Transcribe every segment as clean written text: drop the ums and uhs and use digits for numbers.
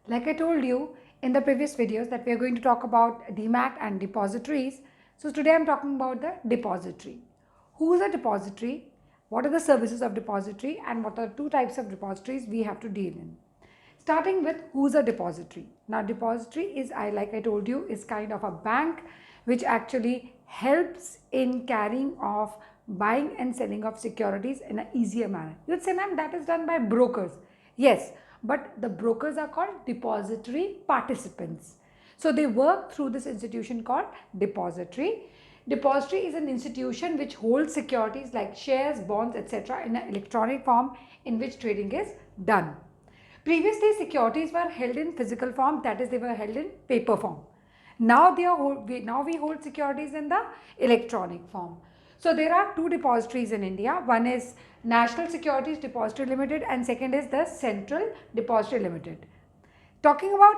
Like I told you in the previous videos that we are going to talk about Demat and depositories. So today I'm talking about the depository. Who is a depository? What are the services of depository and what are the two types of depositories we have to deal in? Starting with who's a depository. Now depository is, like I told you, is kind of a bank which actually helps in carrying of buying and selling of securities in an easier manner. You'd say, ma'am, that is done by brokers. Yes, but the brokers are called depository participants. So they work through this institution called depository. Depository is an institution which holds securities like shares, bonds, etc. in an electronic form in which trading is done. Previously, securities were held in physical form, that is, they were held in paper form. Now we hold securities in the electronic form. So there are two depositories in India. One is National Securities Depository Limited and second is the Central Depository Limited. Talking about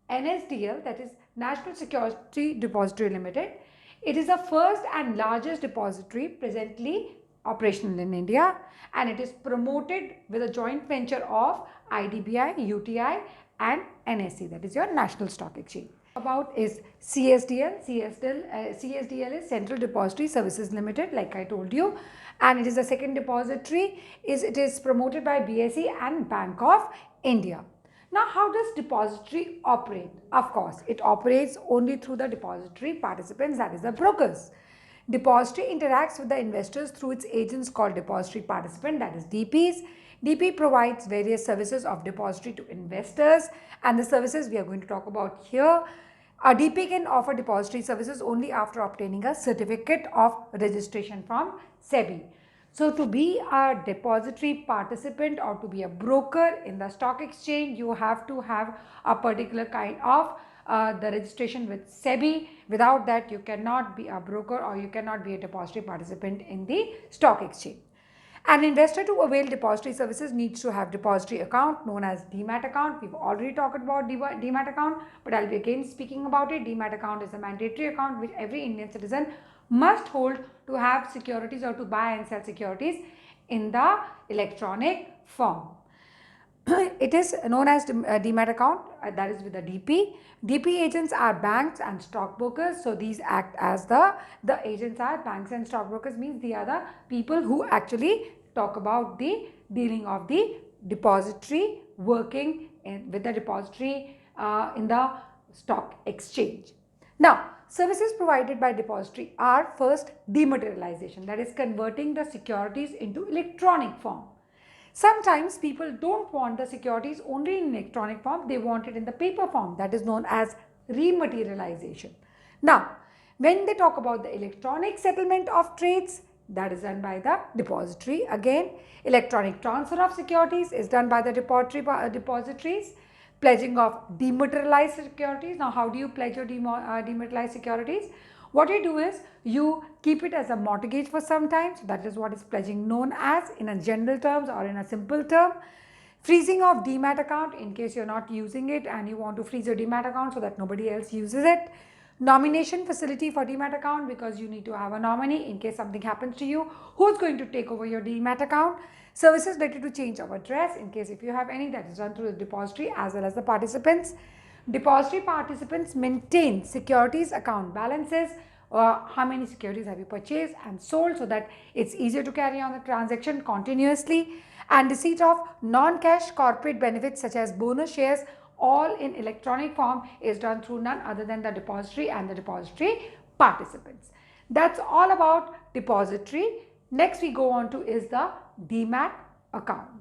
NSDL, that is National Security Depository Limited, it is the first and largest depository presently operational in India, and it is promoted with a joint venture of IDBI, UTI and NSE, that is your National Stock Exchange. About is CSDL. CSDL is Central Depository Services Limited, like I told you, and it is the second depository. It is promoted by BSE and Bank of India. Now, how does depository operate? Of course, it operates only through the depository participants, that is the brokers. Depository interacts with the investors through its agents called depository participant, that is DPs. DP provides various services of depository to investors, and the services we are going to talk about here. A DP can offer depository services only after obtaining a certificate of registration from SEBI. So to be a depository participant or to be a broker in the stock exchange, you have to have a particular kind of the registration with SEBI. Without that, you cannot be a broker or you cannot be a depository participant in the stock exchange. An investor to avail depository services needs to have depository account known as Demat account. We've already talked about Demat account, but I'll be again speaking about it. Demat account is a mandatory account which every Indian citizen must hold to have securities or to buy and sell securities in the electronic form. It is known as Demat account, that is with the DP. DP agents are banks and stockbrokers. So these act as the agents are banks and stockbrokers, means they are the people who actually talk about the dealing of the depository, working with the depository in the stock exchange. Now, services provided by depository are first dematerialization, that is converting the securities into electronic form. Sometimes people don't want the securities only in electronic form, they want it in the paper form, that is known as rematerialization. Now, when they talk about the electronic settlement of trades, that is done by the depository. Again, electronic transfer of securities is done by the depositories. Pledging of dematerialized securities. Now, how do you pledge your dematerialized securities? What you do is you keep it as a mortgage for some time. So that is what is pledging known as in a general terms or in a simple term. Freezing of Demat account in case you're not using it and you want to freeze your Demat account so that nobody else uses it. Nomination facility for Demat account because you need to have a nominee in case something happens to you. Who's going to take over your Demat account? Services related to change of address in case if you have any, that is done through the depository as well as the participants. Depository participants maintain securities account balances, how many securities have you purchased and sold so that it's easier to carry on the transaction continuously, and receipt of non-cash corporate benefits such as bonus shares all in electronic form is done through none other than the depository and the depository participants. That's all about depository. Next we go on to is the Demat account.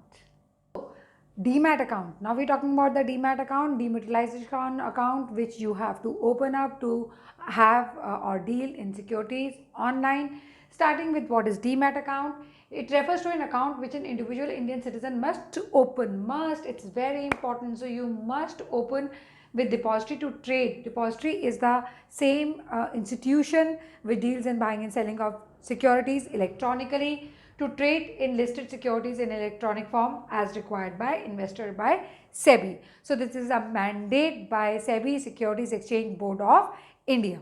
Demat account. Now we're talking about the Demat account, dematerialization account, which you have to open up to have or deal in securities online. Starting with what is Demat account. It refers to an account which an individual Indian citizen must open. It's very important. So you must open with depository to trade. Depository is the same institution which deals in buying and selling of securities electronically, to trade in listed securities in electronic form as required by investor by SEBI. So this is a mandate by SEBI, Securities Exchange Board of India.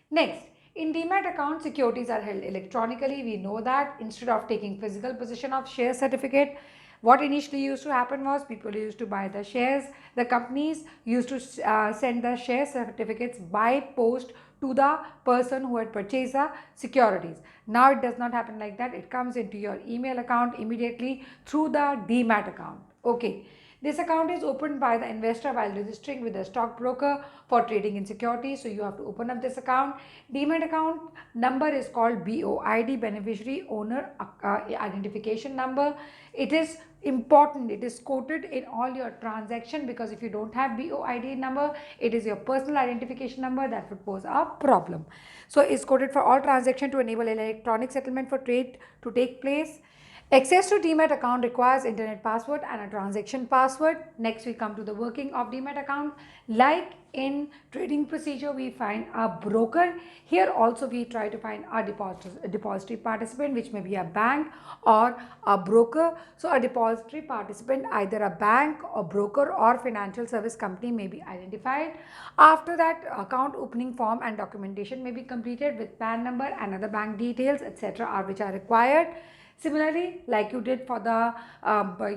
Next, in Demat account, securities are held electronically. We know that instead of taking physical possession of share certificate, What initially used to happen was people used to buy the shares. The companies used to send the share certificates by post to the person who had purchased the securities. Now it does not happen like that. It comes into your email account immediately through the Demat account. Okay. This account is opened by the investor while registering with the stockbroker for trading in securities. So you have to open up this account. Demat account number is called BOID, Beneficiary Owner Identification Number. It is important. It is quoted in all your transaction, because if you don't have BOID number, it is your personal identification number that would pose a problem. So it's quoted for all transaction to enable electronic settlement for trade to take place. Access to Demat account requires internet password and a transaction password. Next we come to the working of Demat account. Like in trading procedure, we find a broker. Here also we try to find a depository participant, which may be a bank or a broker. So a depository participant, either a bank or broker or financial service company, may be identified. After that, account opening form and documentation may be completed with PAN number and other bank details, etc., which are required. Similarly, like you did for the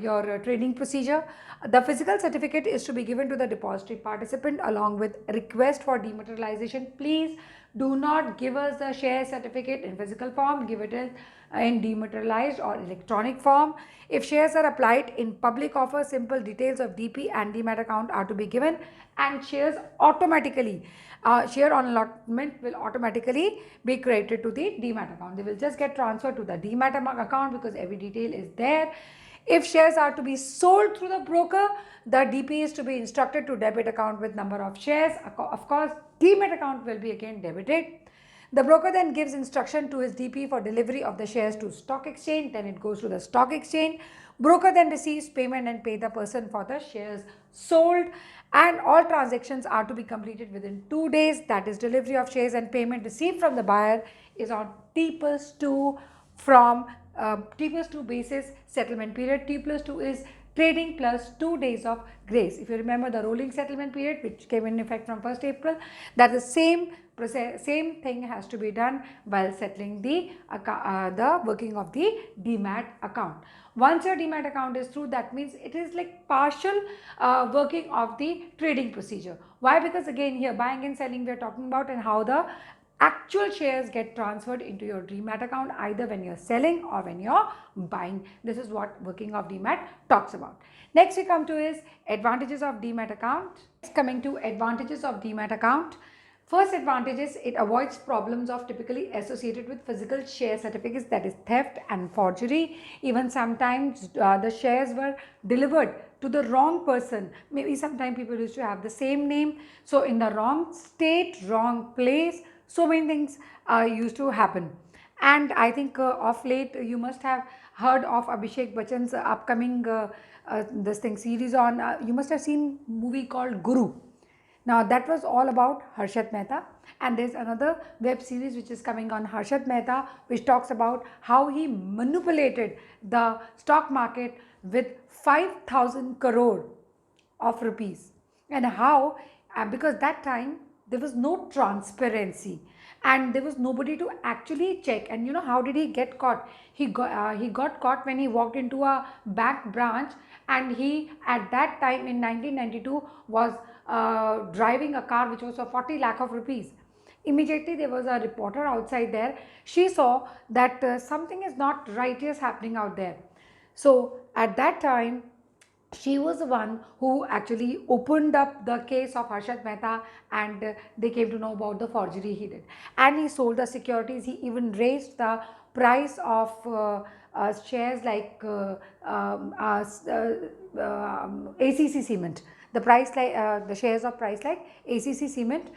your trading procedure, the physical certificate is to be given to the depository participant along with request for dematerialization. Please do not give us the share certificate in physical form, give it in dematerialized or electronic form. If shares are applied in public offer, simple details of DP and Demat account are to be given, and shares automatically share on allotment will automatically be credited to the Demat account. They will just get transferred to the Demat account because every detail is there. If shares are to be sold through the broker, the DP is to be instructed to debit account with number of shares. Of course, Demat account will be again debited. The broker then gives instruction to his DP for delivery of the shares to stock exchange. Then it goes to the stock exchange. Broker then receives payment and pay the person for the shares sold, and all transactions are to be completed within 2 days. That is, delivery of shares and payment received from the buyer is on T+2 from T+2 basis settlement period. T+2 is trading plus 2 days of grace. If you remember the rolling settlement period, which came in effect from 1st April, that the same thing has to be done while settling the working of the Demat account. Once your Demat account is through, that means it is like partial working of the trading procedure. Why? Because again here buying and selling we are talking about, and how the actual shares get transferred into your Demat account either when you're selling or when you're buying. This is what working of Demat talks about. Next we come to is advantages of Demat account. Next, coming to advantages of Demat account. First advantage is it avoids problems of typically associated with physical share certificates, that is theft and forgery. Even sometimes the shares were delivered to the wrong person. Maybe sometimes people used to have the same name, so in the wrong state, wrong place, so many things used to happen. And I think of late you must have heard of Abhishek Bachchan's upcoming series on, you must have seen movie called Guru. Now that was all about Harshad Mehta, and there's another web series which is coming on Harshad Mehta, which talks about how he manipulated the stock market with 5,000 crore of rupees, and how because that time there was no transparency and there was nobody to actually check. And you know how did he get caught? He got caught when he walked into a bank branch, and he at that time in 1992 was driving a car which was for 40 lakh of rupees. Immediately there was a reporter outside there. She saw that something is not righteous happening out there. So at that time she was the one who actually opened up the case of Harshad Mehta, and they came to know about the forgery he did. And he sold the securities. He even raised the price of shares like ACC Cement. The price like the shares of price like ACC Cement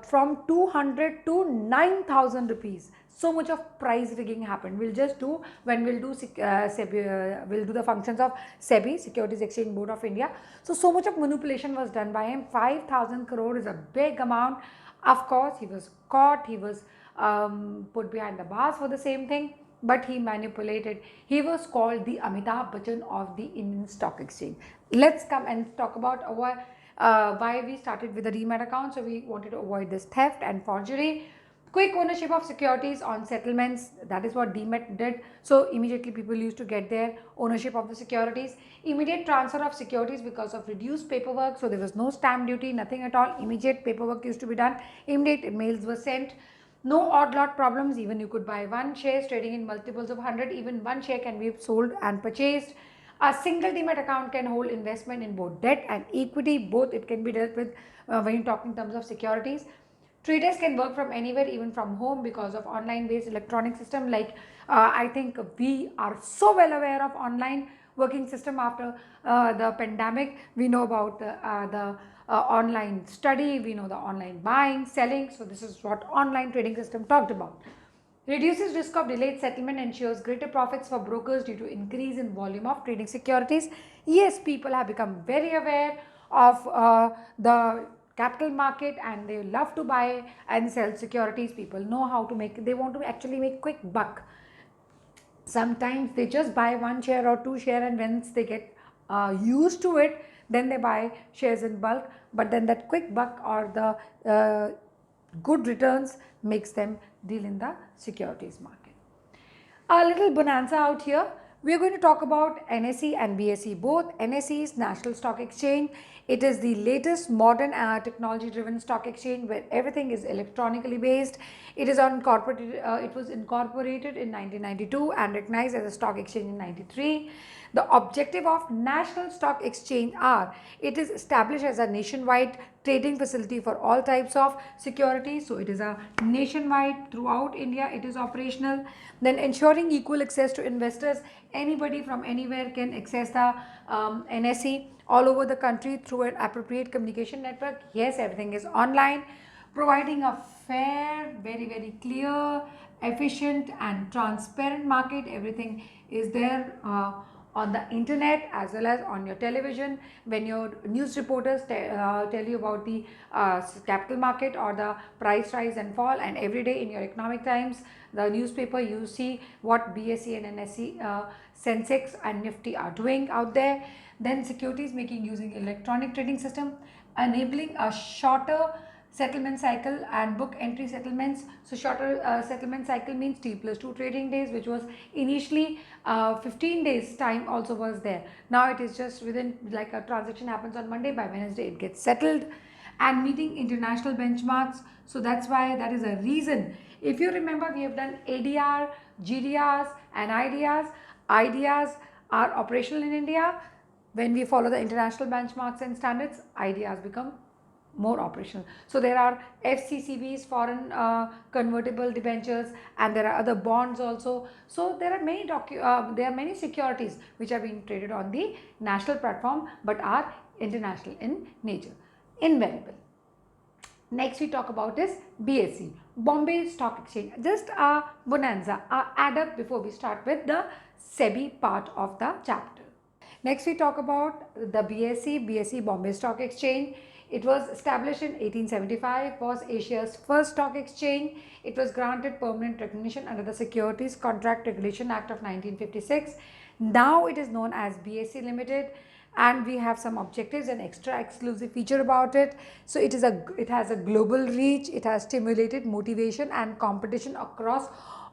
from 200 to 9,000 rupees. So much of price rigging happened. We'll just do when we'll do we'll do the functions of SEBI, Securities Exchange Board of India. So much of manipulation was done by him. 5,000 crore is a big amount. Of course, he was caught. He was put behind the bars for the same thing. But he manipulated. He was called the Amitabh Bachchan of the Indian Stock Exchange. Let's come and talk about our why we started with the Demat account. So we wanted to avoid this theft and forgery. Quick ownership of securities on settlements, that is what Demat did. So immediately people used to get their ownership of the securities. Immediate transfer of securities because of reduced paperwork, so there was no stamp duty, nothing at all. Immediate paperwork used to be done, immediate mails were sent. No odd lot problems, even you could buy one share trading in multiples of 100, even one share can be sold and purchased. A single Demat account can hold investment in both debt and equity, both it can be dealt with when you talk in terms of securities. Traders can work from anywhere, even from home, because of online based electronic system. Like I think we are so well aware of online working system after the pandemic. We know about the online study, we know the online buying, selling. So this is what online trading system talked about. Reduces risk of delayed settlement, ensures greater profits for brokers due to increase in volume of trading securities. Yes, people have become very aware of the capital market and they love to buy and sell securities. People know how to make, they want to actually make quick buck. Sometimes they just buy one share or two share, and once they get used to it, then they buy shares in bulk. But then that quick buck or the good returns makes them deal in the securities market. A little bonanza out here. We are going to talk about NSE and BSE both. NSE is National Stock Exchange. It is the latest modern technology driven stock exchange where everything is electronically based. It is it was incorporated in 1992 and recognized as a stock exchange in 93. The objective of National Stock Exchange are, it is established as a nationwide trading facility for all types of securities. So it is a nationwide, throughout India it is operational. Then ensuring equal access to investors, anybody from anywhere can access the NSE all over the country through an appropriate communication network. Yes, everything is online, providing a fair, very clear, efficient and transparent market. Everything is there on the internet as well as on your television. When your news reporters tell you about the capital market or the price rise and fall, and every day in your economic times, the newspaper, you see what BSE and NSE, Sensex and Nifty are doing out there. Then securities making using electronic trading system, enabling a shorter settlement cycle and book entry settlements. So shorter settlement cycle means T+2 trading days, which was initially 15 days time also was there. Now it is just within, like a transaction happens on Monday, by Wednesday it gets settled. And meeting international benchmarks. So that's why, that is a reason. If you remember, we have done ADR, GDRs and IDRs. IDRs are operational in India. When we follow the international benchmarks and standards, IDRs become more operational. So there are FCCBs, foreign convertible debentures, and there are other bonds also. So there are many securities which are being traded on the national platform but are international in nature, invariable. Next we talk about is BSE, Bombay Stock Exchange. Just a bonanza, a add up before we start with the SEBI part of the chapter. Next we talk about the BSE, Bombay Stock Exchange. It was established in 1875, was Asia's first stock exchange. It was granted permanent recognition under the Securities Contract Regulation Act of 1956. Now it is known as BSE Limited, and we have some objectives and extra exclusive feature about it. So it has a global reach. It has stimulated motivation and competition across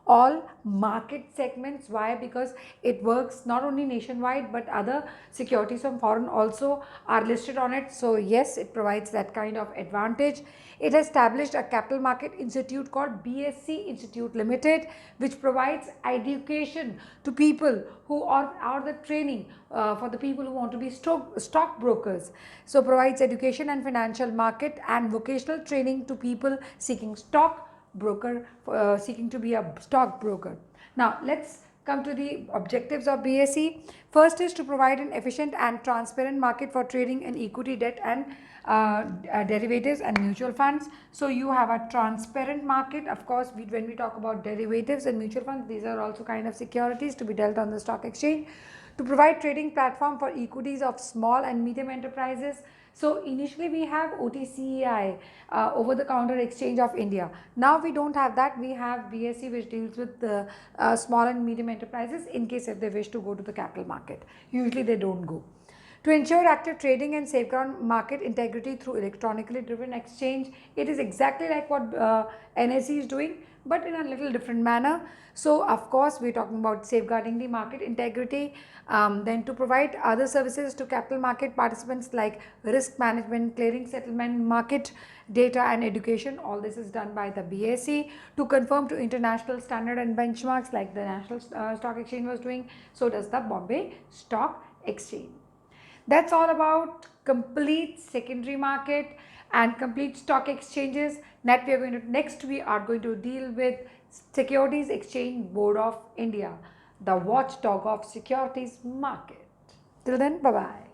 all market segments. Why? Because it works not only nationwide but other securities from foreign also are listed on it. So yes, it provides that kind of advantage. It established a capital market institute called BSE Institute Limited, which provides education to people who are the training for the people who want to be stock brokers. So provides education and financial market and vocational training to people seeking seeking to be a stock broker. Now let's come to the objectives of BSE. First is to provide an efficient and transparent market for trading in equity, debt and derivatives and mutual funds. So you have a transparent market. Of course, when we talk about derivatives and mutual funds, these are also kind of securities to be dealt on the stock exchange. To provide trading platform for equities of small and medium enterprises. So initially we have OTCEI, over the counter exchange of India. Now we don't have that. We have BSE, which deals with the small and medium enterprises in case if they wish to go to the capital market. Usually they don't go. To ensure active trading and safeguard market integrity through electronically driven exchange, it is exactly like what NSE is doing, but in a little different manner. So of course we're talking about safeguarding the market integrity, then to provide other services to capital market participants like risk management, clearing, settlement, market data and education. All this is done by the BSE to conform to international standard and benchmarks like the National Stock Exchange was doing. So does the Bombay Stock Exchange. That's all about complete secondary market and complete stock exchanges. Next we are going to deal with Securities Exchange Board of India, the watchdog of securities market. Till then, bye bye.